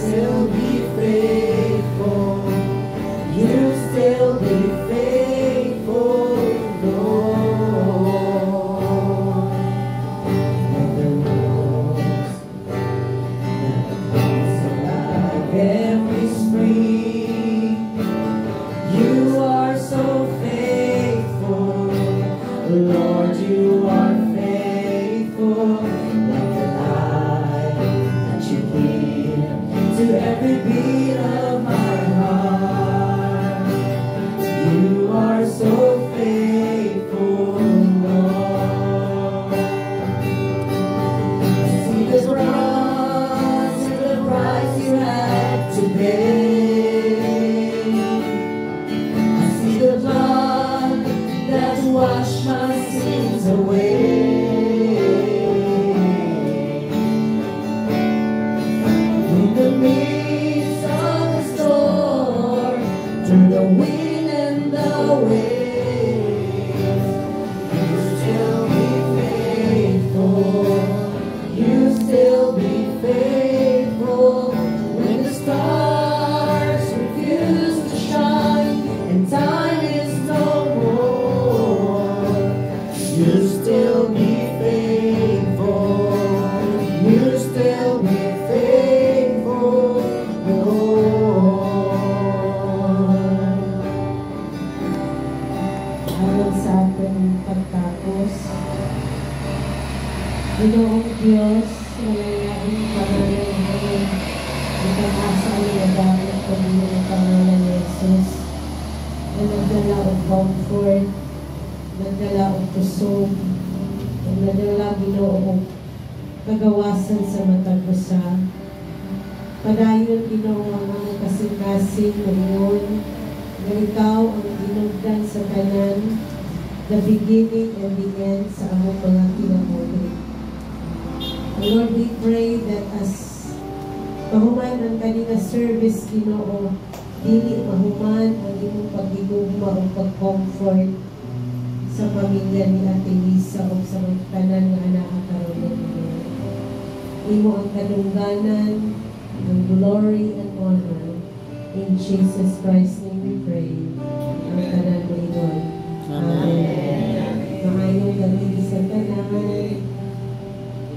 still be faithful. You still be faithful, Lord. And the rose that comes alive every spring. You are so faithful, Lord. You are faithful, like the light that you give to every beat of my heart. You are so faithful, Lord. See the cross and the price you had to pay. I see the blood that washed my sins away. In the midst of the storm, through the wind and the waves, you still be faithful. You still be faithful. When the stars refuse to shine and time is no more, you still be faithful. You still be faithful, Lord. Ayon sa ating pagtapos, Ginoong Diyos, malayang pangalan ngayon, ipag-asa ang nagamit ko din ang pangalan ni Jesus, na nagdala ang comfort, nagdala ang kusog, nagdala Ginoong kagawasan sa matag usa. Padayon Ginoo ang mga kasing-kasing ngayon, na ikaw ang ginugdan sa tanan, the beginning and the end sa among mga kinabuhi. Lord, we pray that as mahuman ang kanina service, Ginoo, dili mahuman ang imong pagigugma o pag-comfort sa pamilya ni Ate Lisa o sa mga tanan nga anak karon Ginoo. Imo ang kadungganan, ang glory and honor. In Jesus Christ's name we pray.